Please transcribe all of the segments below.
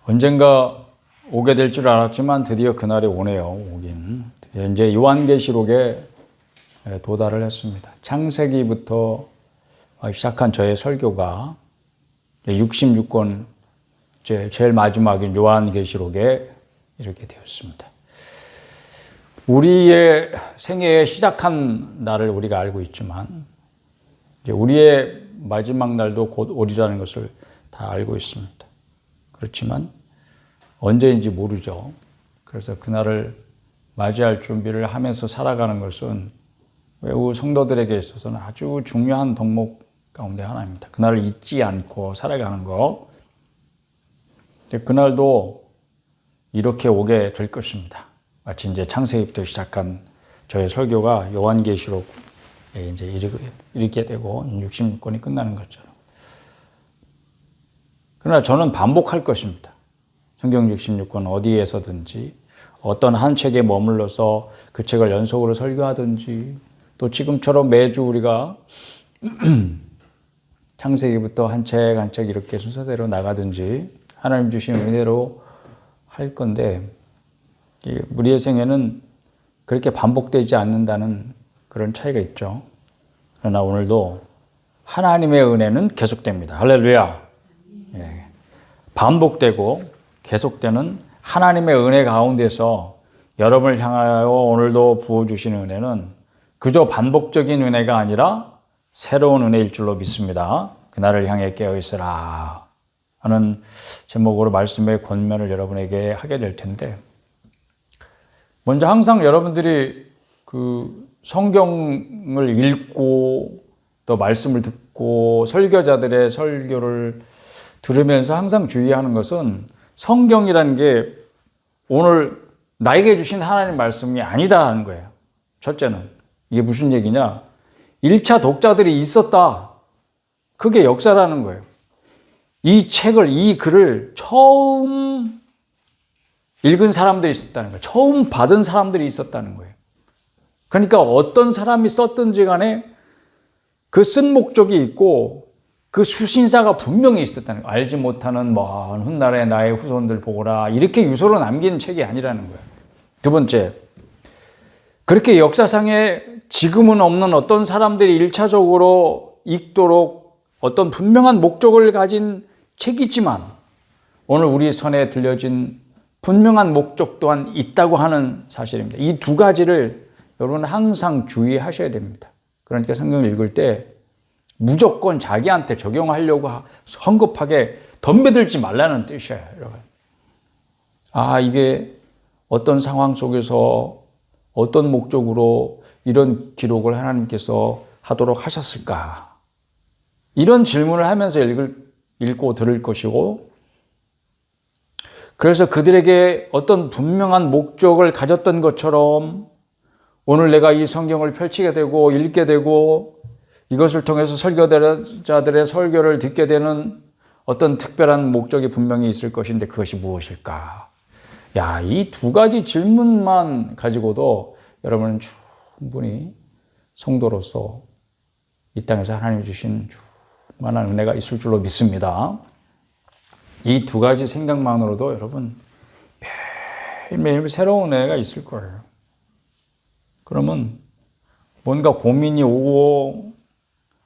언젠가 오게 될 줄 알았지만 드디어 그날이 오네요. 오긴. 이제 요한계시록에 도달을 했습니다. 창세기부터 시작한 저의 설교가 66권 제일 마지막인 요한계시록에 이렇게 되었습니다. 우리의 생애의 시작한 날을 우리가 알고 있지만 이제 우리의 마지막 날도 곧 오리라는 것을 다 알고 있습니다. 그렇지만 언제인지 모르죠. 그래서 그날을 맞이할 준비를 하면서 살아가는 것은 매우 성도들에게 있어서는 아주 중요한 덕목 가운데 하나입니다. 그날을 잊지 않고 살아가는 거. 그날도 이렇게 오게 될 것입니다. 마치 이제 창세기부터 시작한 저의 설교가 요한계시록에 이제 이르게 되고 66권이 끝나는 것처럼. 그러나 저는 반복할 것입니다. 성경 66권 어디에서든지 어떤 한 책에 머물러서 그 책을 연속으로 설교하든지 또 지금처럼 매주 우리가 창세기부터 한 책 한 책 이렇게 순서대로 나가든지 하나님 주신 은혜로 할 건데 우리의 생애는 그렇게 반복되지 않는다는 그런 차이가 있죠. 그러나 오늘도 하나님의 은혜는 계속됩니다. 할렐루야. 예. 반복되고 계속되는 하나님의 은혜 가운데서 여러분을 향하여 오늘도 부어주시는 은혜는 그저 반복적인 은혜가 아니라 새로운 은혜일 줄로 믿습니다. 그날을 향해 깨어있으라 하는 제목으로 말씀의 권면을 여러분에게 하게 될 텐데, 먼저 항상 여러분들이 그 성경을 읽고 또 말씀을 듣고 설교자들의 설교를 들으면서 항상 주의하는 것은 성경이라는 게 오늘 나에게 주신 하나님 말씀이 아니다 하는 거예요. 첫째는 이게 무슨 얘기냐? 1차 독자들이 있었다. 그게 역사라는 거예요. 이 책을, 이 글을 처음 읽은 사람들이 있었다는 거예요. 처음 받은 사람들이 있었다는 거예요. 그러니까 어떤 사람이 썼든지 간에 그 쓴 목적이 있고 그 수신사가 분명히 있었다는 거예요. 알지 못하는 먼 훗날에 나의 후손들 보거라. 이렇게 유서로 남긴 책이 아니라는 거예요. 두 번째, 그렇게 역사상에 지금은 없는 어떤 사람들이 1차적으로 읽도록 어떤 분명한 목적을 가진 책이지만 오늘 우리 손에 들려진 분명한 목적 또한 있다고 하는 사실입니다. 이 두 가지를 여러분 항상 주의하셔야 됩니다. 그러니까 성경을 읽을 때 무조건 자기한테 적용하려고 성급하게 덤벼들지 말라는 뜻이에요, 여러분. 이게 어떤 상황 속에서 어떤 목적으로 이런 기록을 하나님께서 하도록 하셨을까? 이런 질문을 하면서 읽고 들을 것이고, 그래서 그들에게 어떤 분명한 목적을 가졌던 것처럼 오늘 내가 이 성경을 펼치게 되고 읽게 되고 이것을 통해서 설교자들의 설교를 듣게 되는 어떤 특별한 목적이 분명히 있을 것인데 그것이 무엇일까? 이 두 가지 질문만 가지고도 여러분은 충분히 성도로서 이 땅에서 하나님이 주신 충만한 은혜가 있을 줄로 믿습니다. 이 두 가지 생각만으로도 여러분 매일매일 새로운 은혜가 있을 거예요. 그러면 뭔가 고민이 오고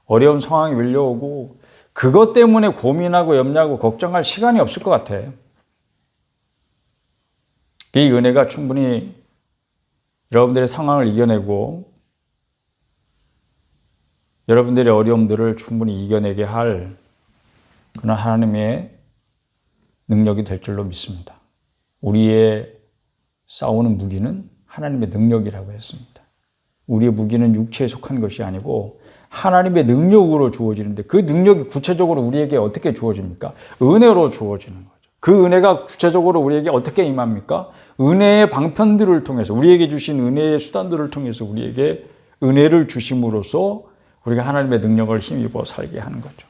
어려운 상황이 밀려오고 그것 때문에 고민하고 염려하고 걱정할 시간이 없을 것 같아요. 이 은혜가 충분히 여러분들의 상황을 이겨내고 여러분들의 어려움들을 충분히 이겨내게 할 그런 하나님의 능력이 될 줄로 믿습니다. 우리의 싸우는 무기는 하나님의 능력이라고 했습니다. 우리의 무기는 육체에 속한 것이 아니고 하나님의 능력으로 주어지는데 그 능력이 구체적으로 우리에게 어떻게 주어집니까? 은혜로 주어지는 거죠. 그 은혜가 구체적으로 우리에게 어떻게 임합니까? 은혜의 방편들을 통해서 우리에게 주신 은혜의 수단들을 통해서 우리에게 은혜를 주심으로써 우리가 하나님의 능력을 힘입어 살게 하는 거죠.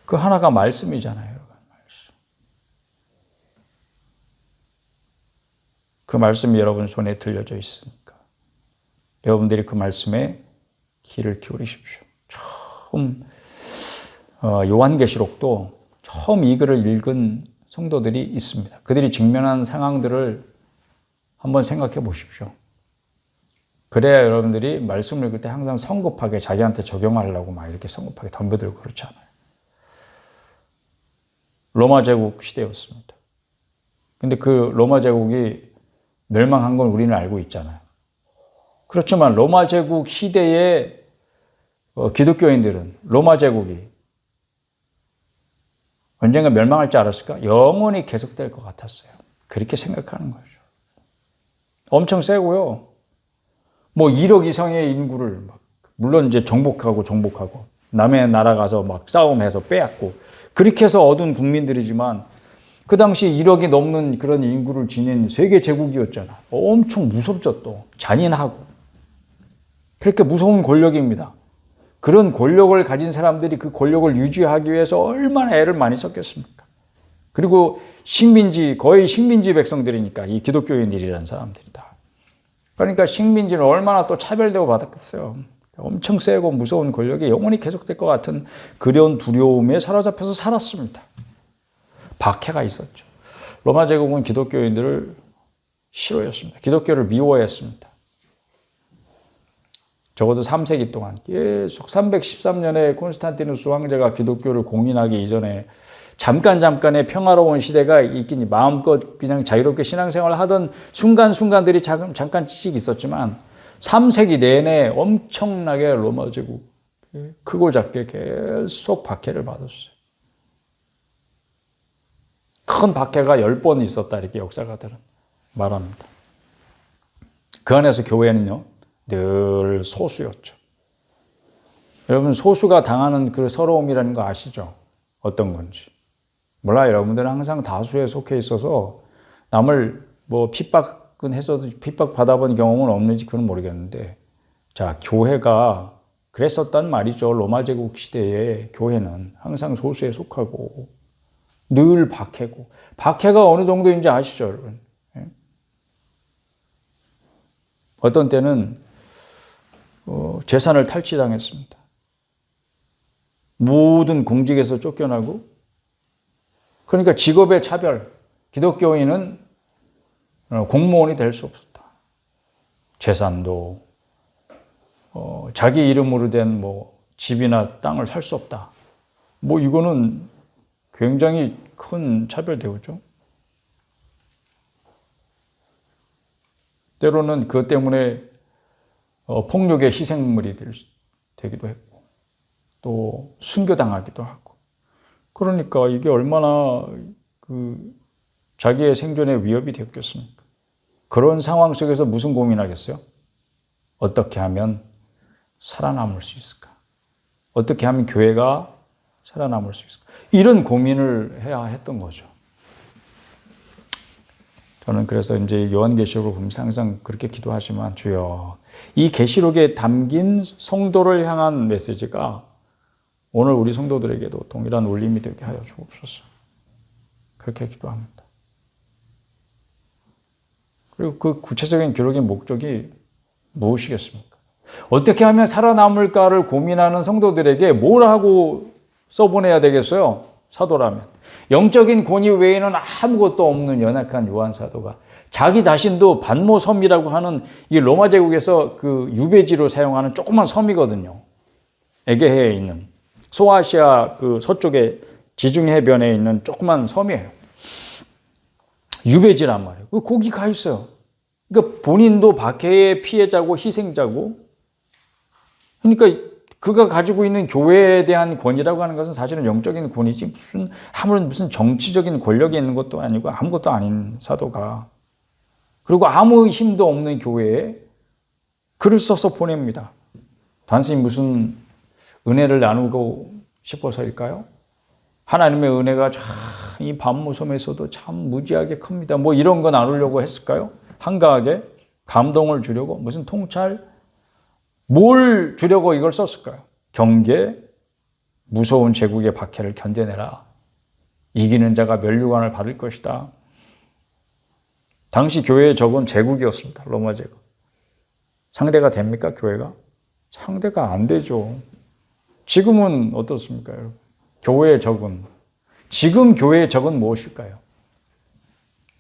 그 하나가 말씀이잖아요. 그 말씀이 여러분 손에 들려져 있으니까 여러분들이 그 말씀에 귀를 기울이십시오. 처음 요한계시록도 처음 이 글을 읽은 성도들이 있습니다. 그들이 직면한 상황들을 한번 생각해 보십시오. 그래야 여러분들이 말씀을 읽을 때 항상 성급하게 자기한테 적용하려고 막 이렇게 성급하게 덤벼들고 그렇지 않아요. 로마 제국 시대였습니다. 근데 그 로마 제국이 멸망한 건 우리는 알고 있잖아요. 그렇지만 로마 제국 시대의 기독교인들은 로마 제국이 언젠가 멸망할 줄 알았을까? 영원히 계속될 것 같았어요. 그렇게 생각하는 거죠. 엄청 세고요. 뭐 1억 이상의 인구를 물론 이제 정복하고 남의 나라 가서 막 싸움해서 빼앗고 그렇게 해서 얻은 국민들이지만 그 당시 1억이 넘는 그런 인구를 지닌 세계 제국이었잖아. 엄청 무섭죠 또. 잔인하고. 그렇게 무서운 권력입니다. 그런 권력을 가진 사람들이 그 권력을 유지하기 위해서 얼마나 애를 많이 썼겠습니까? 그리고 거의 식민지 백성들이니까 이 기독교인들이라는 사람들이 다. 그러니까 식민지는 얼마나 또 차별되고 받았겠어요. 엄청 세고 무서운 권력이 영원히 계속될 것 같은 그런 두려움에 사로잡혀서 살았습니다. 박해가 있었죠. 로마 제국은 기독교인들을 싫어했습니다. 기독교를 미워했습니다. 적어도 3세기 동안 계속 313년에 콘스탄티누스 황제가 기독교를 공인하기 이전에 잠깐의 평화로운 시대가 있긴 마음껏 그냥 자유롭게 신앙생활을 하던 순간순간들이 잠깐씩 있었지만 3세기 내내 엄청나게 로마 제국 크고 작게 계속 박해를 받았어요. 큰 박해가 10번 있었다 이렇게 역사가들은 말합니다. 그 안에서 교회는요 늘 소수였죠. 여러분 소수가 당하는 그 서러움이라는 거 아시죠? 어떤 건지. 몰라요. 여러분들은 항상 다수에 속해 있어서 남을 뭐 핍박은 했어도 핍박 받아본 경험은 없는지 그건 모르겠는데 자 교회가 그랬었단 말이죠. 로마 제국 시대에 교회는 항상 소수에 속하고 늘 박해고 박해가 어느 정도인지 아시죠 여러분? 어떤 때는 재산을 탈취당했습니다. 모든 공직에서 쫓겨나고 그러니까 직업의 차별. 기독교인은 공무원이 될 수 없었다. 재산도 자기 이름으로 된 뭐 집이나 땅을 살 수 없다. 뭐 이거는 굉장히 큰 차별 대우죠. 때로는 그것 때문에 폭력의 희생물이 되기도 했고 또 순교당하기도 하고 그러니까 이게 얼마나 자기의 생존에 위협이 되었겠습니까? 그런 상황 속에서 무슨 고민하겠어요? 어떻게 하면 살아남을 수 있을까? 어떻게 하면 교회가 살아남을 수 있을까? 이런 고민을 해야 했던 거죠. 저는 그래서 이제 요한계시록을 보면서 항상 그렇게 기도하지만 주여 이 계시록에 담긴 성도를 향한 메시지가 오늘 우리 성도들에게도 동일한 울림이 되게 하여 주옵소서. 그렇게 기도합니다. 그리고 그 구체적인 기록의 목적이 무엇이겠습니까? 어떻게 하면 살아남을까를 고민하는 성도들에게 뭘 하고 써보내야 되겠어요? 사도라면. 영적인 권위 외에는 아무것도 없는 연약한 요한 사도가 자기 자신도 반모섬이라고 하는 이 로마 제국에서 그 유배지로 사용하는 조그만 섬이거든요. 에게해에 있는 소아시아 그 서쪽에 지중 해변에 있는 조그만 섬이에요. 유배지란 말이에요. 거기 가 있어요. 그러니까 본인도 박해의 피해자고 희생자고 그러니까 그가 가지고 있는 교회에 대한 권위라고 하는 것은 사실은 영적인 권위지 아무런 무슨 정치적인 권력이 있는 것도 아니고 아무것도 아닌 사도가 그리고 아무 힘도 없는 교회에 글을 써서 보냅니다. 단순히 무슨 은혜를 나누고 싶어서일까요? 하나님의 은혜가 이 반모섬에서도 참 무지하게 큽니다. 뭐 이런 거 나누려고 했을까요? 한가하게 감동을 주려고 무슨 통찰 뭘 주려고 이걸 썼을까요? 경계, 무서운 제국의 박해를 견뎌내라. 이기는 자가 면류관을 받을 것이다. 당시 교회의 적은 제국이었습니다. 로마 제국. 상대가 됩니까? 교회가? 상대가 안 되죠. 지금은 어떻습니까? 여러분? 교회의 적은 지금 교회의 적은 무엇일까요?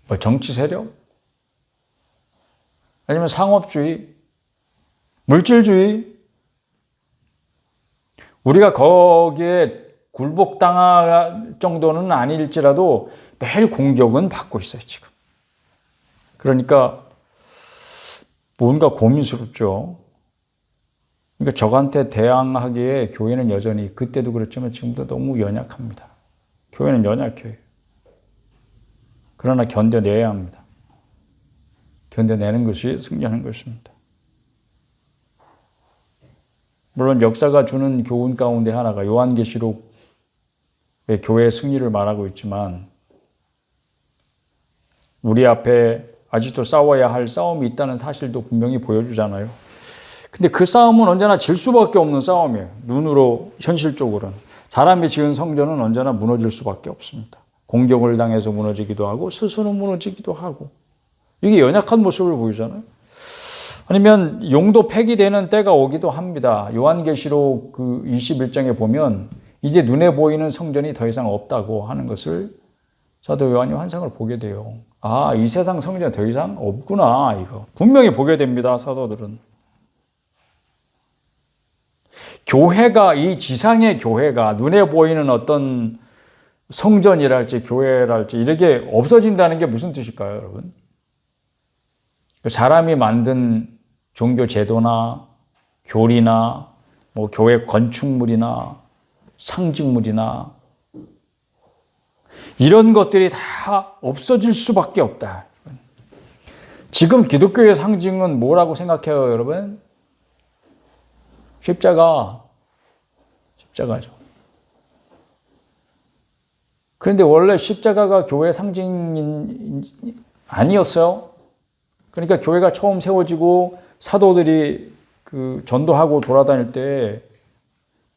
뭐 정치 세력? 아니면 상업주의? 물질주의? 우리가 거기에 굴복당할 정도는 아닐지라도 매일 공격은 받고 있어요, 지금. 그러니까 뭔가 고민스럽죠. 그러니까 저한테 대항하기에 교회는 여전히 그때도 그렇지만 지금도 너무 연약합니다. 교회는 연약해요. 그러나 견뎌내야 합니다. 견뎌내는 것이 승리하는 것입니다. 물론 역사가 주는 교훈 가운데 하나가 요한계시록의 교회의 승리를 말하고 있지만 우리 앞에 아직도 싸워야 할 싸움이 있다는 사실도 분명히 보여주잖아요. 근데 그 싸움은 언제나 질 수밖에 없는 싸움이에요. 눈으로, 현실적으로는. 사람이 지은 성전은 언제나 무너질 수밖에 없습니다. 공격을 당해서 무너지기도 하고 스스로 무너지기도 하고 이게 연약한 모습을 보이잖아요. 아니면 용도 폐기되는 때가 오기도 합니다. 요한계시록 그 21장에 보면 이제 눈에 보이는 성전이 더 이상 없다고 하는 것을 사도 요한이 환상을 보게 돼요. 아, 이 세상 성전이 더 이상 없구나, 이거. 분명히 보게 됩니다, 사도들은. 교회가, 이 지상의 교회가 눈에 보이는 어떤 성전이랄지 교회랄지 이렇게 없어진다는 게 무슨 뜻일까요, 여러분? 사람이 만든 종교 제도나 교리나 뭐 교회 건축물이나 상징물이나 이런 것들이 다 없어질 수밖에 없다. 지금 기독교의 상징은 뭐라고 생각해요, 여러분? 십자가죠. 그런데 원래 십자가가 교회의 상징이 아니었어요. 그러니까 교회가 처음 세워지고 사도들이 그 전도하고 돌아다닐 때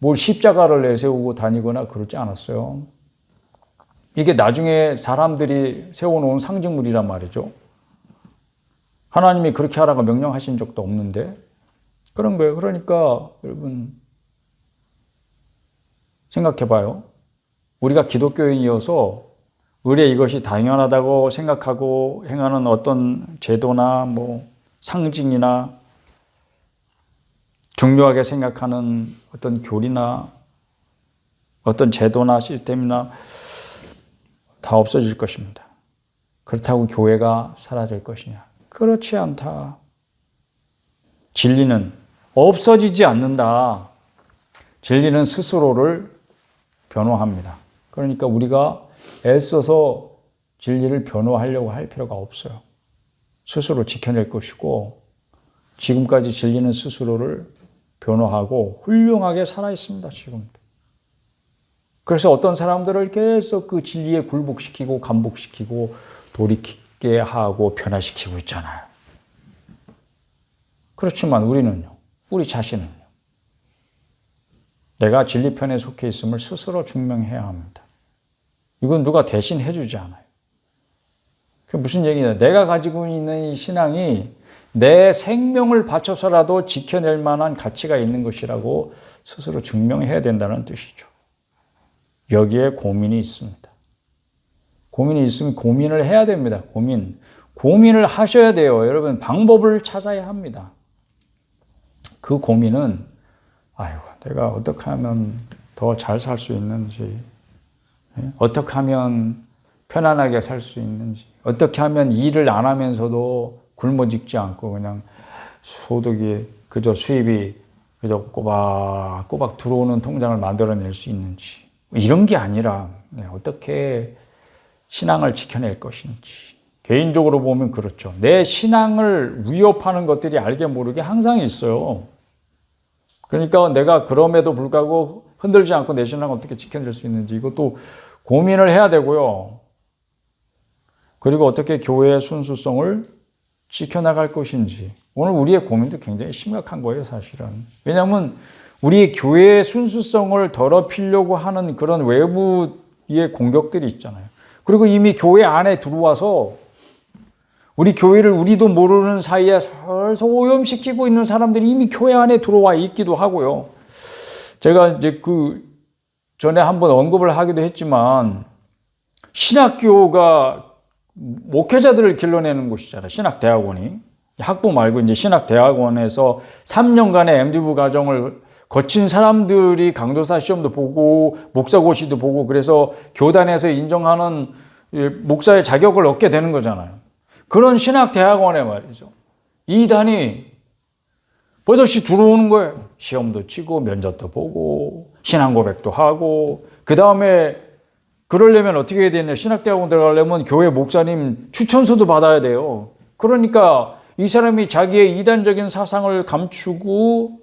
뭘 십자가를 내세우고 다니거나 그러지 않았어요. 이게 나중에 사람들이 세워놓은 상징물이란 말이죠. 하나님이 그렇게 하라고 명령하신 적도 없는데 그런 거예요. 그러니까 여러분 생각해봐요. 우리가 기독교인이어서 의례 이것이 당연하다고 생각하고 행하는 어떤 제도나 뭐 상징이나 중요하게 생각하는 어떤 교리나 어떤 제도나 시스템이나 다 없어질 것입니다. 그렇다고 교회가 사라질 것이냐? 그렇지 않다. 진리는 없어지지 않는다. 진리는 스스로를 변호합니다. 그러니까 우리가 애써서 진리를 변호하려고 할 필요가 없어요. 스스로 지켜낼 것이고 지금까지 진리는 스스로를 변호하고 훌륭하게 살아있습니다. 지금도. 그래서 어떤 사람들을 계속 그 진리에 굴복시키고 감복시키고 돌이키게 하고 변화시키고 있잖아요. 그렇지만 우리는요. 우리 자신은요. 내가 진리편에 속해 있음을 스스로 증명해야 합니다. 이건 누가 대신 해주지 않아요. 그게 무슨 얘기냐. 내가 가지고 있는 이 신앙이 내 생명을 바쳐서라도 지켜낼 만한 가치가 있는 것이라고 스스로 증명해야 된다는 뜻이죠. 여기에 고민이 있습니다. 고민이 있으면 고민을 해야 됩니다. 고민을 하셔야 돼요. 여러분 방법을 찾아야 합니다. 그 고민은 아이고 내가 어떻게 하면 더 잘 살 수 있는지 어떻게 하면 편안하게 살 수 있는지 어떻게 하면 일을 안 하면서도 굶어 죽지 않고 그냥 소득이 그저 수입이 그저 꼬박꼬박 들어오는 통장을 만들어낼 수 있는지 이런 게 아니라 어떻게 신앙을 지켜낼 것인지 개인적으로 보면 그렇죠. 내 신앙을 위협하는 것들이 알게 모르게 항상 있어요. 그러니까 내가 그럼에도 불구하고 흔들지 않고 내 신앙을 어떻게 지켜낼 수 있는지 이것도 고민을 해야 되고요. 그리고 어떻게 교회의 순수성을 지켜나갈 것인지 오늘 우리의 고민도 굉장히 심각한 거예요. 사실은. 왜냐하면 우리 교회의 순수성을 더럽히려고 하는 그런 외부의 공격들이 있잖아요. 그리고 이미 교회 안에 들어와서 우리 교회를 우리도 모르는 사이에 서서 오염시키고 있는 사람들이 이미 교회 안에 들어와 있기도 하고요. 제가 이제 그 전에 한번 언급을 하기도 했지만 신학교가 목회자들을 길러내는 곳이잖아요. 신학대학원이. 학부 말고 이제 신학대학원에서 3년간의 MDiv 과정을 거친 사람들이 강도사 시험도 보고 목사고시도 보고 그래서 교단에서 인정하는 목사의 자격을 얻게 되는 거잖아요. 그런 신학대학원에 말이죠. 이단이 버젓이 들어오는 거예요. 시험도 치고 면접도 보고 신앙 고백도 하고 그 다음에 그러려면 어떻게 해야 되냐. 신학대학원 들어가려면 교회 목사님 추천서도 받아야 돼요. 그러니까 이 사람이 자기의 이단적인 사상을 감추고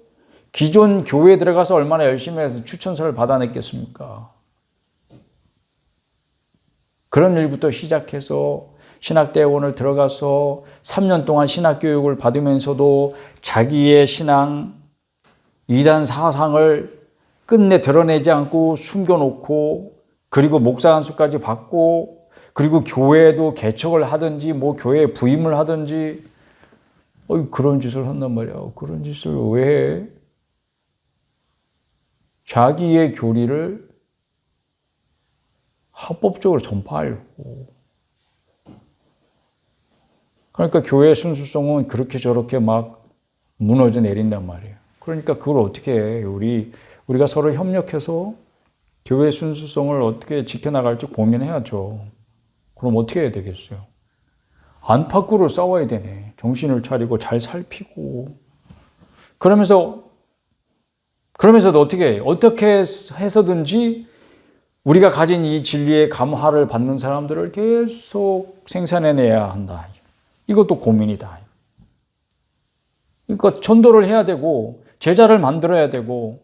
기존 교회에 들어가서 얼마나 열심히 해서 추천서를 받아냈겠습니까? 그런 일부터 시작해서 신학대학원을 들어가서 3년 동안 신학교육을 받으면서도 자기의 신앙, 이단 사상을 끝내 드러내지 않고 숨겨놓고 그리고 목사 안수까지 받고 그리고 교회에도 개척을 하든지 뭐 교회에 부임을 하든지 그런 짓을 한단 말이야. 그런 짓을 왜 해? 자기의 교리를 합법적으로 전파하려고. 그러니까 교회의 순수성은 그렇게 저렇게 막 무너져 내린단 말이에요. 그러니까 그걸 어떻게 해? 우리가 서로 협력해서 교회의 순수성을 어떻게 지켜나갈지 고민해야죠. 그럼 어떻게 해야 되겠어요? 안팎으로 싸워야 되네. 정신을 차리고 잘 살피고. 그러면서도 어떻게 해? 어떻게 해서든지 우리가 가진 이 진리의 감화를 받는 사람들을 계속 생산해내야 한다. 이것도 고민이다. 그러니까 전도를 해야 되고 제자를 만들어야 되고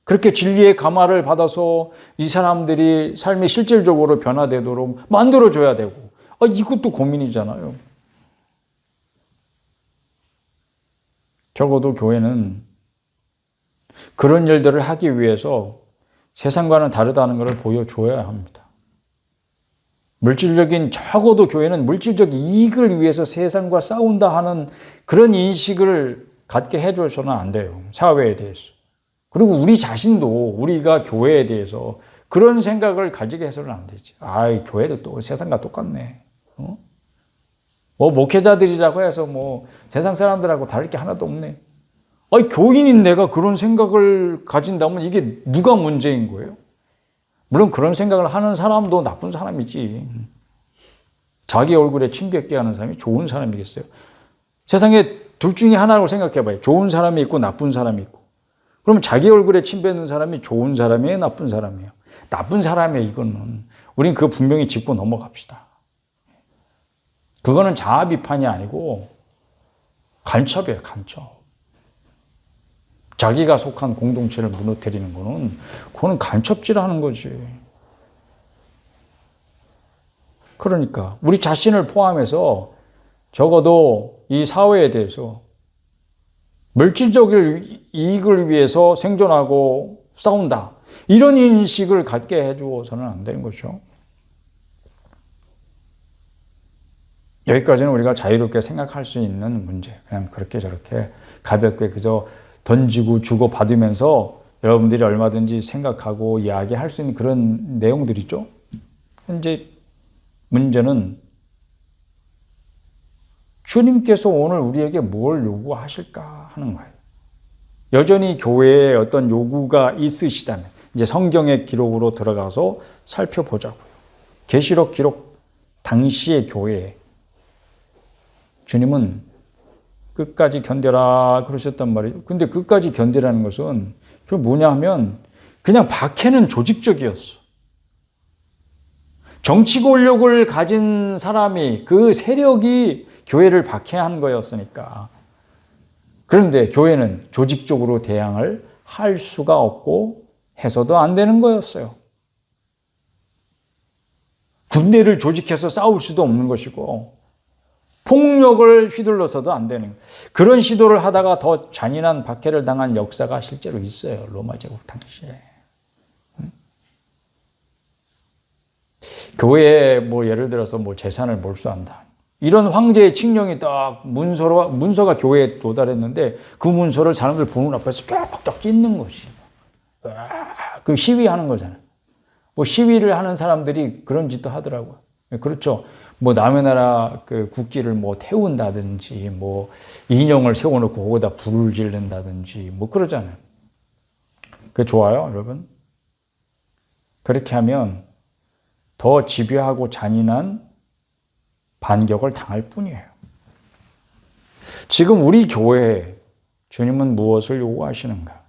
그렇게 진리의 감화를 받아서 이 사람들이 삶이 실질적으로 변화되도록 만들어줘야 되고 이것도 고민이잖아요. 적어도 교회는 그런 일들을 하기 위해서 세상과는 다르다는 것을 보여줘야 합니다. 적어도 교회는 물질적 이익을 위해서 세상과 싸운다 하는 그런 인식을 갖게 해줘서는 안 돼요. 사회에 대해서. 그리고 우리 자신도 우리가 교회에 대해서 그런 생각을 가지게 해서는 안 되지. 교회도 또 세상과 똑같네. 목회자들이라고 해서 세상 사람들하고 다를 게 하나도 없네. 교인인 내가 그런 생각을 가진다면 이게 누가 문제인 거예요? 물론 그런 생각을 하는 사람도 나쁜 사람이지. 자기 얼굴에 침 뱉게 하는 사람이 좋은 사람이겠어요? 세상에 둘 중에 하나라고 생각해봐요. 좋은 사람이 있고 나쁜 사람이 있고. 그러면 자기 얼굴에 침 뱉는 사람이 좋은 사람이에요? 나쁜 사람이에요? 나쁜 사람이에요. 이거는. 우린 그거 분명히 짚고 넘어갑시다. 그거는 자아 비판이 아니고 간첩이에요. 간첩. 자기가 속한 공동체를 무너뜨리는 그거는 간첩질하는 거지. 그러니까 우리 자신을 포함해서 적어도 이 사회에 대해서 물질적인 이익을 위해서 생존하고 싸운다. 이런 인식을 갖게 해주어서는 안 되는 거죠. 여기까지는 우리가 자유롭게 생각할 수 있는 문제. 그냥 그렇게 저렇게 가볍게 그저 던지고 주고 받으면서 여러분들이 얼마든지 생각하고 이야기할 수 있는 그런 내용들이죠. 이제 문제는 주님께서 오늘 우리에게 뭘 요구하실까 하는 거예요. 여전히 교회에 어떤 요구가 있으시다면 이제 성경의 기록으로 들어가서 살펴보자고요. 계시록 기록 당시의 교회에 주님은 끝까지 견뎌라 그러셨단 말이에요. 근데 끝까지 견디라는 것은 그 뭐냐 하면 그냥 박해는 조직적이었어. 정치 권력을 가진 사람이 그 세력이 교회를 박해한 거였으니까. 그런데 교회는 조직적으로 대항을 할 수가 없고 해서도 안 되는 거였어요. 군대를 조직해서 싸울 수도 없는 것이고 폭력을 휘둘러서도 안 되는 그런 시도를 하다가 더 잔인한 박해를 당한 역사가 실제로 있어요. 로마 제국 당시에. 교회에 예를 들어서 재산을 몰수한다. 이런 황제의 칙령이 딱 문서가 교회에 도달했는데 그 문서를 사람들 보는 앞에서 쫙쫙 찢는 것이. 그 시위하는 거잖아요. 시위를 하는 사람들이 그런 짓도 하더라고요. 그렇죠. 뭐 남의 나라 그 국기를 뭐 태운다든지 뭐 인형을 세워놓고 거기다 불을 지른다든지 뭐 그러잖아요. 그게 좋아요, 여러분? 그렇게 하면 더 집요하고 잔인한 반격을 당할 뿐이에요. 지금 우리 교회에 주님은 무엇을 요구하시는가?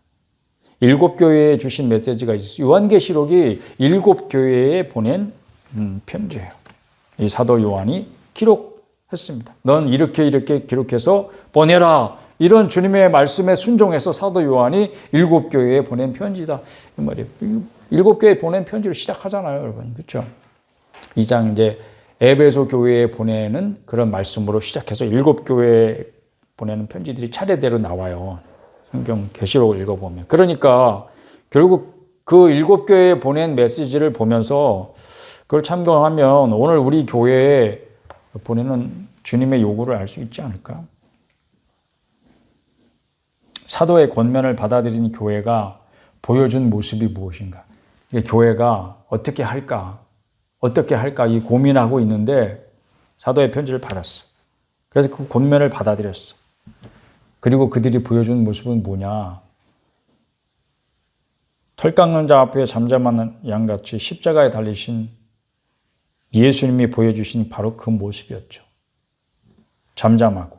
7교회에 주신 메시지가 있어요. 요한계시록이 7교회에 보낸 편지예요. 이 사도 요한이 기록했습니다. 넌 이렇게 기록해서 보내라. 이런 주님의 말씀에 순종해서 사도 요한이 7교회에 보낸 편지다. 이 말이에요. 7교회에 보낸 편지로 시작하잖아요, 여러분. 그렇죠? 2장 이제 에베소 교회에 보내는 그런 말씀으로 시작해서 7교회에 보내는 편지들이 차례대로 나와요. 성경 계시록을 읽어보면. 그러니까 결국 그 7교회에 보낸 메시지를 보면서 그걸 참고하면 오늘 우리 교회에 보내는 주님의 요구를 알 수 있지 않을까? 사도의 권면을 받아들인 교회가 보여준 모습이 무엇인가? 교회가 어떻게 할까 이 고민하고 있는데 사도의 편지를 받았어. 그래서 그 권면을 받아들였어. 그리고 그들이 보여준 모습은 뭐냐? 털 깎는 자 앞에 잠잠한 양같이 십자가에 달리신 예수님이 보여주신 바로 그 모습이었죠. 잠잠하고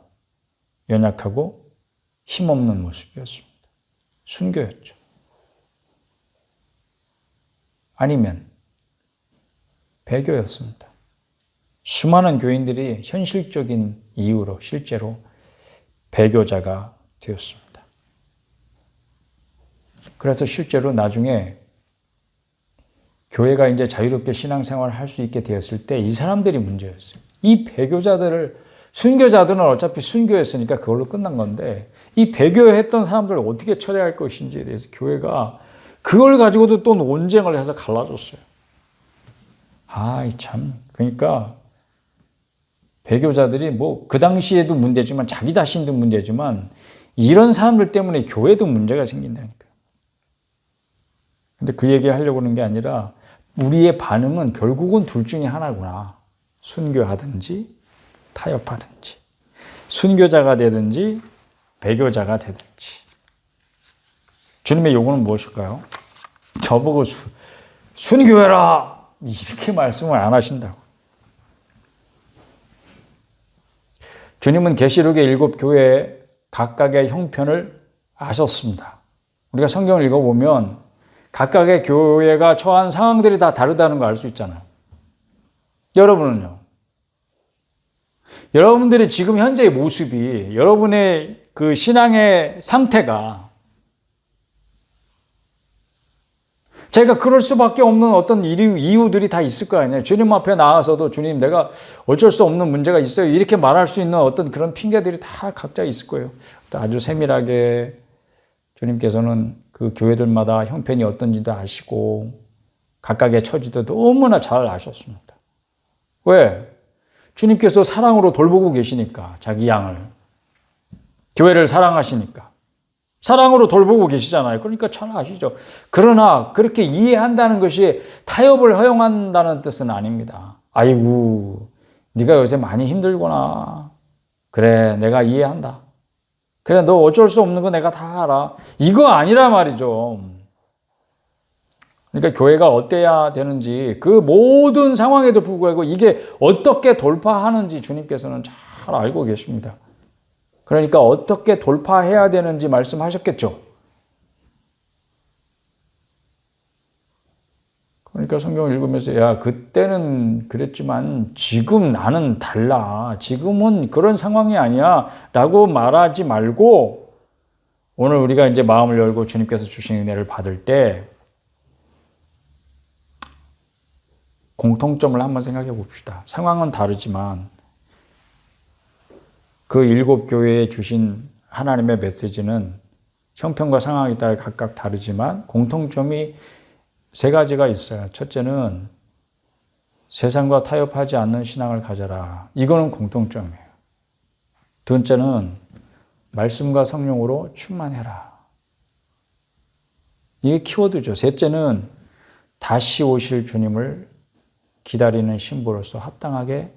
연약하고 힘없는 모습이었습니다. 순교였죠. 아니면 배교였습니다. 수많은 교인들이 현실적인 이유로 실제로 배교자가 되었습니다. 그래서 실제로 나중에 교회가 이제 자유롭게 신앙생활을 할 수 있게 되었을 때 이 사람들이 문제였어요. 이 배교자들을, 순교자들은 어차피 순교했으니까 그걸로 끝난 건데 이 배교했던 사람들을 어떻게 처리할 것인지에 대해서 교회가 그걸 가지고도 또 논쟁을 해서 갈라졌어요. 참. 그러니까 배교자들이 뭐 그 당시에도 문제지만 자기 자신도 문제지만 이런 사람들 때문에 교회도 문제가 생긴다니까요. 근데 그 얘기 하려고 하는 게 아니라 우리의 반응은 결국은 둘 중에 하나구나. 순교하든지 타협하든지. 순교자가 되든지 배교자가 되든지. 주님의 요구는 무엇일까요? 저보고 순교해라! 이렇게 말씀을 안 하신다고. 주님은 계시록의 7교회의 각각의 형편을 아셨습니다. 우리가 성경을 읽어보면 각각의 교회가 처한 상황들이 다 다르다는 걸 알 수 있잖아요. 여러분은요? 여러분들의 지금 현재의 모습이, 여러분의 그 신앙의 상태가 제가 그럴 수밖에 없는 어떤 이유들이 다 있을 거 아니에요. 주님 앞에 나와서도 주님 내가 어쩔 수 없는 문제가 있어요. 이렇게 말할 수 있는 어떤 그런 핑계들이 다 각자 있을 거예요. 아주 세밀하게 주님께서는 그 교회들마다 형편이 어떤지도 아시고 각각의 처지도 너무나 잘 아셨습니다. 왜? 주님께서 사랑으로 돌보고 계시니까, 자기 양을. 교회를 사랑하시니까. 사랑으로 돌보고 계시잖아요. 그러니까 잘 아시죠. 그러나 그렇게 이해한다는 것이 타협을 허용한다는 뜻은 아닙니다. 아이고, 네가 요새 많이 힘들구나. 그래, 내가 이해한다. 그래, 너 어쩔 수 없는 거 내가 다 알아. 이거 아니라 말이죠. 그러니까 교회가 어때야 되는지 그 모든 상황에도 불구하고 이게 어떻게 돌파하는지 주님께서는 잘 알고 계십니다. 그러니까 어떻게 돌파해야 되는지 말씀하셨겠죠. 그러니까 성경을 읽으면서 야, 그때는 그랬지만 지금 나는 달라. 지금은 그런 상황이 아니야. 라고 말하지 말고 오늘 우리가 이제 마음을 열고 주님께서 주신 은혜를 받을 때 공통점을 한번 생각해 봅시다. 상황은 다르지만 그 7교회에 주신 하나님의 메시지는 형편과 상황에 따라 각각 다르지만 공통점이 3가지가 있어요. 첫째는 세상과 타협하지 않는 신앙을 가져라. 이거는 공통점이에요. 둘째는 말씀과 성령으로 충만해라. 이게 키워드죠. 셋째는 다시 오실 주님을 기다리는 신부로서 합당하게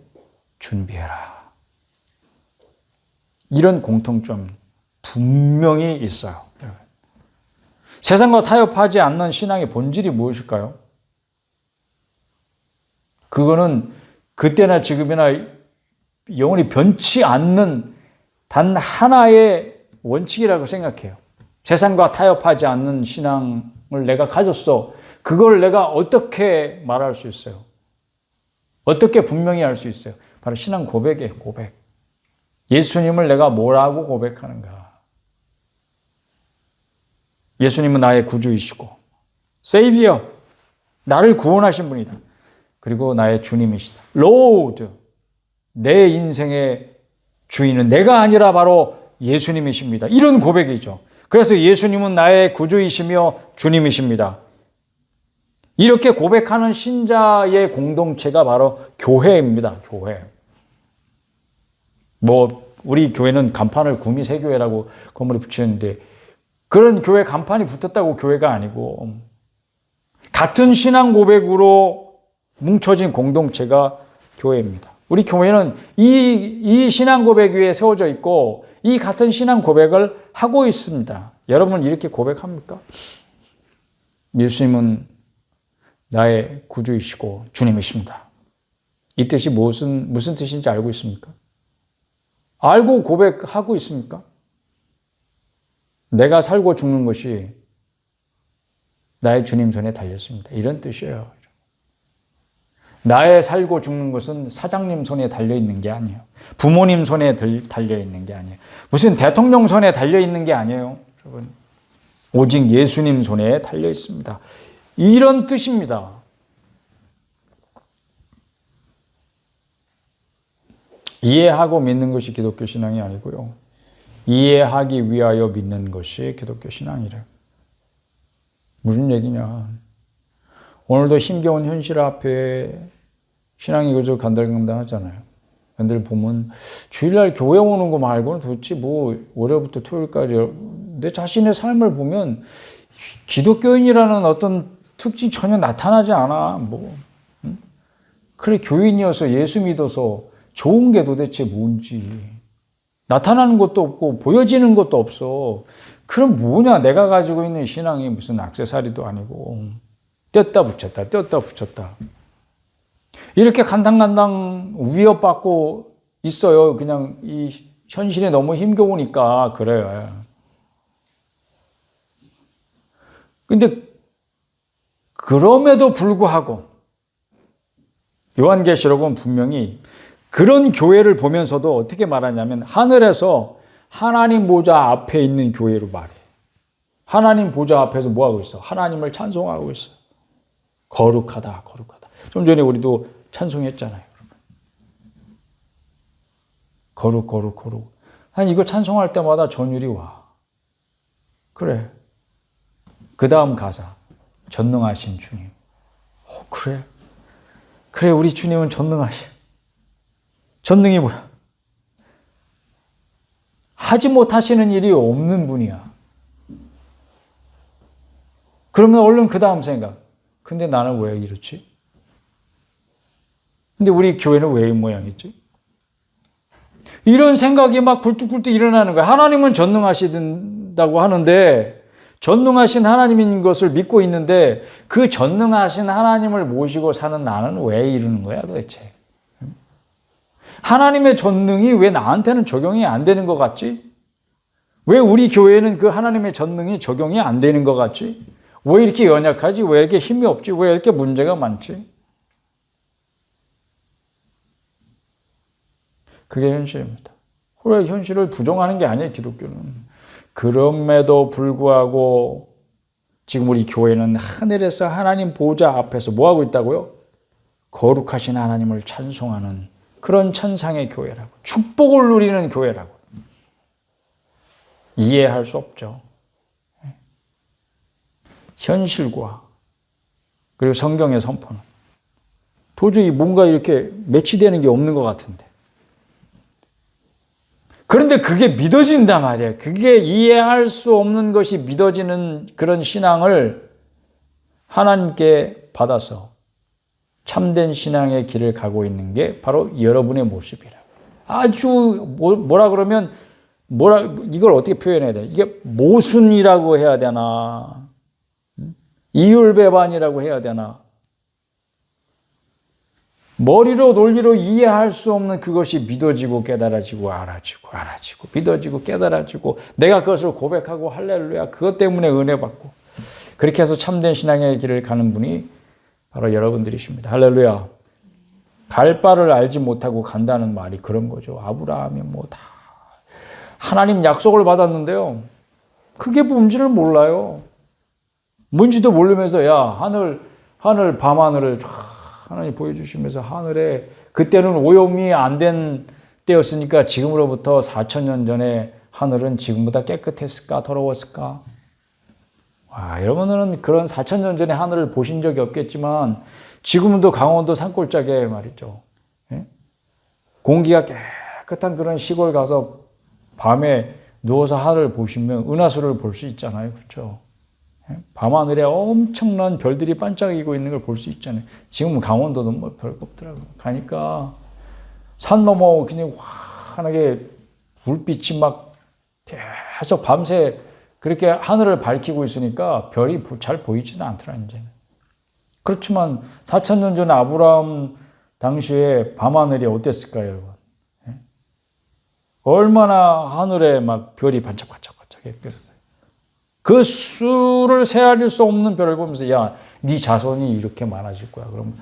준비해라. 이런 공통점 분명히 있어요. 세상과 타협하지 않는 신앙의 본질이 무엇일까요? 그거는 그때나 지금이나 영원히 변치 않는 단 하나의 원칙이라고 생각해요. 세상과 타협하지 않는 신앙을 내가 가졌어. 그걸 내가 어떻게 말할 수 있어요? 어떻게 분명히 할 수 있어요? 바로 신앙 고백이에요, 고백. 예수님을 내가 뭐라고 고백하는가? 예수님은 나의 구주이시고, 세이비어, 나를 구원하신 분이다. 그리고 나의 주님이시다. 로드, 내 인생의 주인은 내가 아니라 바로 예수님이십니다. 이런 고백이죠. 그래서 예수님은 나의 구주이시며 주님이십니다. 이렇게 고백하는 신자의 공동체가 바로 교회입니다. 교회. 우리 교회는 간판을 구미새교회라고 건물에 붙였는데 그런 교회 간판이 붙었다고 교회가 아니고 같은 신앙 고백으로 뭉쳐진 공동체가 교회입니다. 우리 교회는 이 신앙 고백 위에 세워져 있고 이 같은 신앙 고백을 하고 있습니다. 여러분 이렇게 고백합니까? 예수님은 나의 구주이시고 주님이십니다. 이 뜻이 무슨 뜻인지 알고 있습니까? 알고 고백하고 있습니까? 내가 살고 죽는 것이 나의 주님 손에 달렸습니다. 이런 뜻이에요. 나의 살고 죽는 것은 사장님 손에 달려있는 게 아니에요. 부모님 손에 달려있는 게 아니에요. 무슨 대통령 손에 달려있는 게 아니에요. 여러분, 오직 예수님 손에 달려있습니다. 이런 뜻입니다. 이해하고 믿는 것이 기독교 신앙이 아니고요. 이해하기 위하여 믿는 것이 기독교 신앙이래요. 무슨 얘기냐. 오늘도 힘겨운 현실 앞에 신앙이 그저 간달간달하잖아요. 근데 보면 주일날 교회 오는 거 말고는 도대체 월요일부터 토요일까지 내 자신의 삶을 보면 기독교인이라는 어떤 특징 전혀 나타나지 않아. 그래 교인이어서 예수 믿어서 좋은 게 도대체 뭔지 나타나는 것도 없고 보여지는 것도 없어. 그럼 뭐냐? 내가 가지고 있는 신앙이 무슨 액세서리도 아니고 떼었다 붙였다 이렇게 간당간당 위협받고 있어요. 그냥 이 현실이 너무 힘겨우니까 그래요. 근데 그럼에도 불구하고 요한계시록은 분명히 그런 교회를 보면서도 어떻게 말하냐면 하늘에서 하나님 보좌 앞에 있는 교회로 말해. 하나님 보좌 앞에서 뭐하고 있어? 하나님을 찬송하고 있어. 거룩하다, 거룩하다. 좀 전에 우리도 찬송했잖아요. 거룩, 거룩, 거룩. 아니 이거 찬송할 때마다 전율이 와. 그래. 그 다음 가사. 전능하신 주님. 그래. 그래, 우리 주님은 전능하셔. 전능이 뭐야? 하지 못하시는 일이 없는 분이야. 그러면 얼른 그 다음 생각. 근데 나는 왜 이렇지? 근데 우리 교회는 왜 이 모양이지? 이런 생각이 막 굴뚝굴뚝 일어나는 거야. 하나님은 전능하시다고 하는데 전능하신 하나님인 것을 믿고 있는데 그 전능하신 하나님을 모시고 사는 나는 왜 이러는 거야 도대체? 하나님의 전능이 왜 나한테는 적용이 안 되는 것 같지? 왜 우리 교회는 그 하나님의 전능이 적용이 안 되는 것 같지? 왜 이렇게 연약하지? 왜 이렇게 힘이 없지? 왜 이렇게 문제가 많지? 그게 현실입니다. 그래, 현실을 부정하는 게 아니에요, 기독교는. 그럼에도 불구하고 지금 우리 교회는 하늘에서 하나님 보좌 앞에서 뭐하고 있다고요? 거룩하신 하나님을 찬송하는 그런 천상의 교회라고. 축복을 누리는 교회라고. 이해할 수 없죠. 현실과 그리고 성경의 선포는 도저히 뭔가 이렇게 매치되는 게 없는 것 같은데. 그런데 그게 믿어진단 말이에요. 그게 이해할 수 없는 것이 믿어지는 그런 신앙을 하나님께 받아서 참된 신앙의 길을 가고 있는 게 바로 여러분의 모습이라고. 아주 뭐라 그러면 이걸 어떻게 표현해야 돼? 이게 모순이라고 해야 되나? 이율배반이라고 해야 되나? 머리로 논리로 이해할 수 없는 그것이 믿어지고 깨달아지고 알아지고 믿어지고 깨달아지고 내가 그것을 고백하고 할렐루야 그것 때문에 은혜 받고 그렇게 해서 참된 신앙의 길을 가는 분이 바로 여러분들이십니다. 할렐루야. 갈 바를 알지 못하고 간다는 말이 그런 거죠. 아브라함이 다 하나님 약속을 받았는데요. 그게 뭔지를 몰라요. 뭔지도 모르면서 하늘 밤하늘을 하나님 보여주시면서 하늘에 그때는 오염이 안 된 때였으니까 지금으로부터 4,000년 전에 하늘은 지금보다 깨끗했을까 더러웠을까? 여러분들은 그런 4,000년 전의 하늘을 보신 적이 없겠지만 지금도 강원도 산골짜기에 말이죠. 공기가 깨끗한 그런 시골 가서 밤에 누워서 하늘을 보시면 은하수를 볼 수 있잖아요. 그렇죠? 밤하늘에 엄청난 별들이 반짝이고 있는 걸 볼 수 있잖아요. 지금은 강원도는 별거 없더라고요. 가니까 산 넘어 그냥 환하게 불빛이 막 계속 밤새 그렇게 하늘을 밝히고 있으니까 별이 잘 보이지는 않더라, 이제는. 그렇지만 4,000년 전에 아브라함 당시에 밤하늘이 어땠을까요, 여러분? 얼마나 하늘에 막 별이 반짝반짝 했겠어요. 그 수를 세아릴 수 없는 별을 보면서 네 자손이 이렇게 많아질 거야. 그럼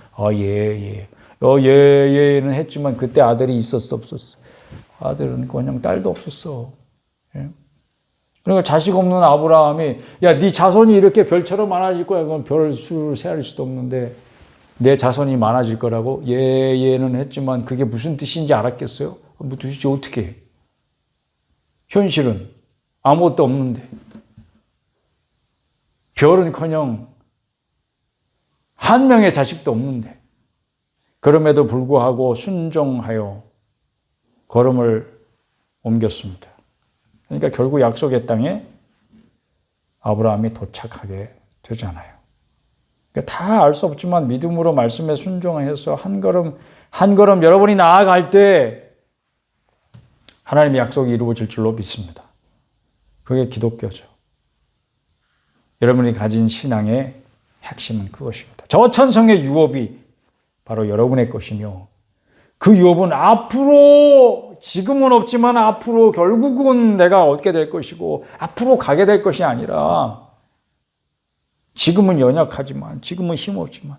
예는 했지만 그때 아들이 있었어 없었어? 아들은 그냥 딸도 없었어. 그러니까 자식 없는 아브라함이 네 자손이 이렇게 별처럼 많아질 거야. 그럼 별 수를 세아릴 수도 없는데 내 자손이 많아질 거라고 예는 했지만 그게 무슨 뜻인지 알았겠어요? 도대체 어떻게 해? 현실은 아무것도 없는데 별은커녕 한 명의 자식도 없는데 그럼에도 불구하고 순종하여 걸음을 옮겼습니다. 그러니까 결국 약속의 땅에 아브라함이 도착하게 되잖아요. 그러니까 다 알 수 없지만 믿음으로 말씀에 순종해서 한 걸음 여러분이 나아갈 때 하나님의 약속이 이루어질 줄로 믿습니다. 그게 기독교죠. 여러분이 가진 신앙의 핵심은 그것입니다. 저천성의 유업이 바로 여러분의 것이며 그 유업은 앞으로 지금은 없지만 앞으로 결국은 내가 얻게 될 것이고 앞으로 가게 될 것이 아니라 지금은 연약하지만 지금은 힘없지만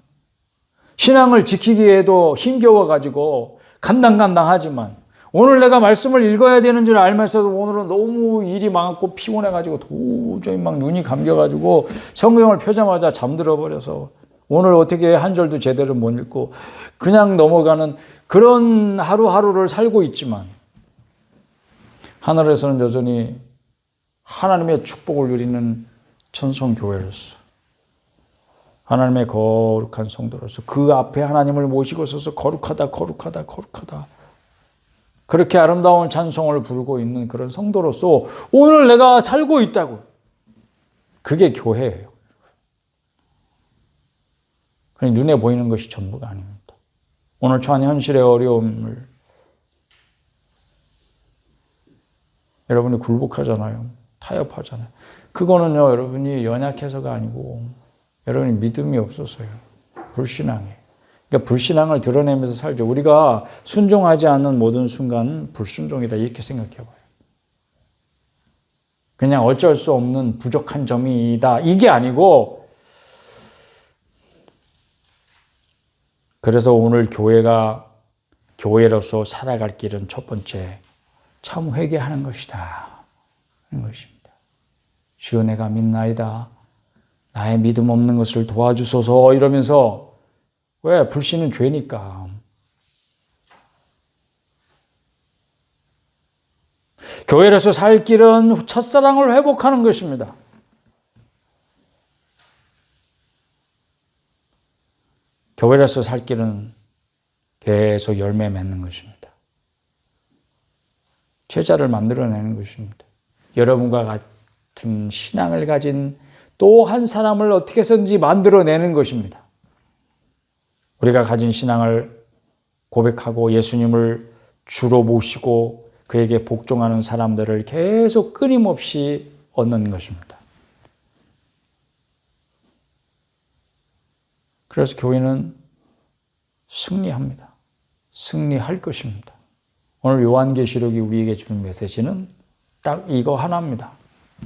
신앙을 지키기에도 힘겨워가지고 간당간당하지만 오늘 내가 말씀을 읽어야 되는 줄 알면서도 오늘은 너무 일이 많고 피곤해가지고 도저히 막 눈이 감겨가지고 성경을 펴자마자 잠들어 버려서 오늘 어떻게 한 절도 제대로 못 읽고 그냥 넘어가는 그런 하루하루를 살고 있지만 하늘에서는 여전히 하나님의 축복을 누리는 천성교회로서 하나님의 거룩한 성도로서 그 앞에 하나님을 모시고 서서 거룩하다 그렇게 아름다운 찬송을 부르고 있는 그런 성도로서 오늘 내가 살고 있다고. 그게 교회예요. 그냥 눈에 보이는 것이 전부가 아닙니다. 오늘 처한 현실의 어려움을 여러분이 굴복하잖아요. 타협하잖아요. 그거는요, 여러분이 연약해서가 아니고 여러분이 믿음이 없어서요. 불신앙이에요. 그러니까 불신앙을 드러내면서 살죠. 우리가 순종하지 않는 모든 순간은 불순종이다 이렇게 생각해 봐요. 그냥 어쩔 수 없는 부족한 점이다 이게 아니고 그래서 오늘 교회로서 살아갈 길은 첫 번째 참 회개하는 것이다 하는 것입니다. 주여 내가 믿나이다. 나의 믿음 없는 것을 도와주소서 이러면서 왜? 불신은 죄니까. 교회에서 살 길은 첫사랑을 회복하는 것입니다. 교회에서 살 길은 계속 열매 맺는 것입니다. 제자를 만들어내는 것입니다. 여러분과 같은 신앙을 가진 또 한 사람을 어떻게 해서든지 만들어내는 것입니다. 우리가 가진 신앙을 고백하고 예수님을 주로 모시고 그에게 복종하는 사람들을 계속 끊임없이 얻는 것입니다. 그래서 교회는 승리합니다. 승리할 것입니다. 오늘 요한계시록이 우리에게 주는 메시지는 딱 이거 하나입니다.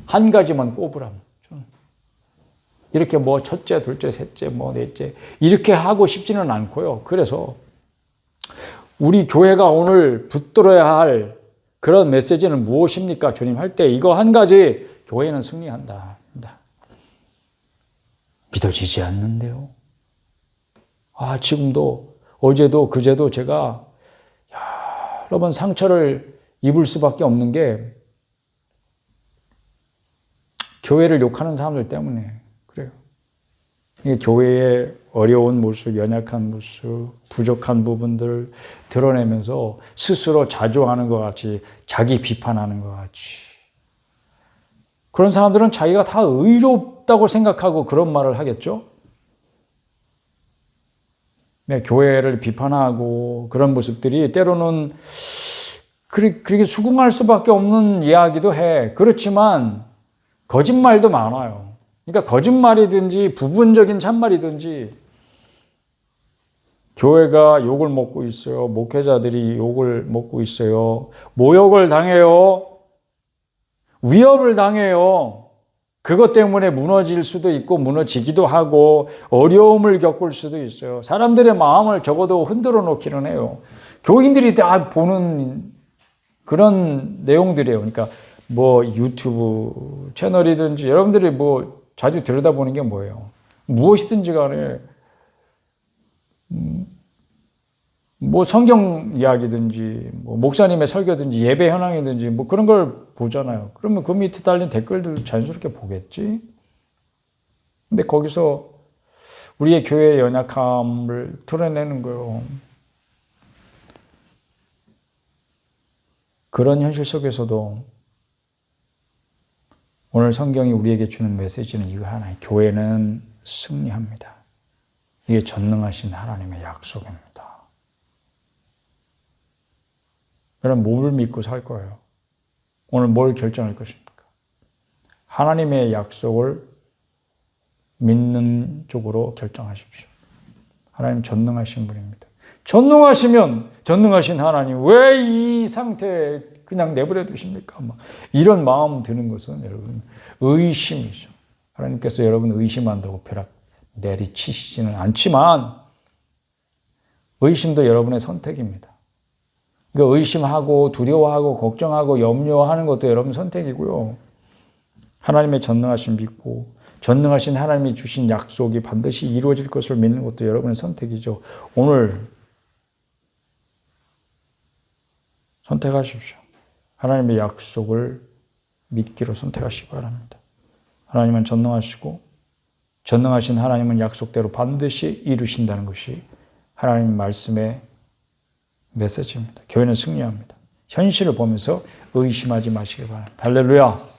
한 가지만 꼽으라면. 이렇게 뭐 첫째, 둘째, 셋째, 뭐 넷째 이렇게 하고 싶지는 않고요. 그래서 우리 교회가 오늘 붙들어야 할 그런 메시지는 무엇입니까? 주님 할 때 이거 한 가지, 교회는 승리한다. 믿어지지 않는데요. 지금도 어제도 그제도 제가 여러 번 상처를 입을 수밖에 없는 게 교회를 욕하는 사람들 때문에 그래요. 이게 교회의 어려운 모습, 연약한 모습, 부족한 부분들 드러내면서 스스로 자조하는 것 같이, 자기 비판하는 것 같이. 그런 사람들은 자기가 다 의롭다고 생각하고 그런 말을 하겠죠. 네, 교회를 비판하고 그런 모습들이 때로는 그렇게 수긍할 수밖에 없는 이야기도 해. 그렇지만 거짓말도 많아요. 그러니까 거짓말이든지 부분적인 참말이든지 교회가 욕을 먹고 있어요. 목회자들이 욕을 먹고 있어요. 모욕을 당해요. 위협을 당해요. 그것 때문에 무너질 수도 있고 무너지기도 하고 어려움을 겪을 수도 있어요. 사람들의 마음을 적어도 흔들어 놓기는 해요. 교인들이 다 보는 그런 내용들이에요. 그러니까 뭐 유튜브 채널이든지 여러분들이 뭐 자주 들여다보는 게 뭐예요? 무엇이든지 간에 뭐 성경 이야기든지 뭐 목사님의 설교든지 예배 현황이든지 뭐 그런 걸 보잖아요. 그러면 그 밑에 달린 댓글들 자연스럽게 보겠지. 근데 거기서 우리의 교회의 연약함을 드러내는 거예요. 그런 현실 속에서도 오늘 성경이 우리에게 주는 메시지는 이거 하나예요. 교회는 승리합니다. 이게 전능하신 하나님의 약속입니다. 여러분 뭘 믿고 살 거예요? 오늘 뭘 결정할 것입니까? 하나님의 약속을 믿는 쪽으로 결정하십시오. 하나님 전능하신 분입니다. 전능하시면 전능하신 하나님 왜 이 상태에 그냥 내버려 두십니까? 이런 마음 드는 것은 여러분 의심이죠. 하나님께서 여러분 의심한다고 벼락 내리치시지는 않지만 의심도 여러분의 선택입니다. 그러니까 의심하고 두려워하고 걱정하고 염려하는 것도 여러분 선택이고요. 하나님의 전능하신 믿고 전능하신 하나님이 주신 약속이 반드시 이루어질 것을 믿는 것도 여러분의 선택이죠. 오늘 선택하십시오. 하나님의 약속을 믿기로 선택하시기 바랍니다. 하나님은 전능하시고 전능하신 하나님은 약속대로 반드시 이루신다는 것이 하나님 말씀의 메시지입니다. 교회는 승리합니다. 현실을 보면서 의심하지 마시기 바랍니다. 할렐루야.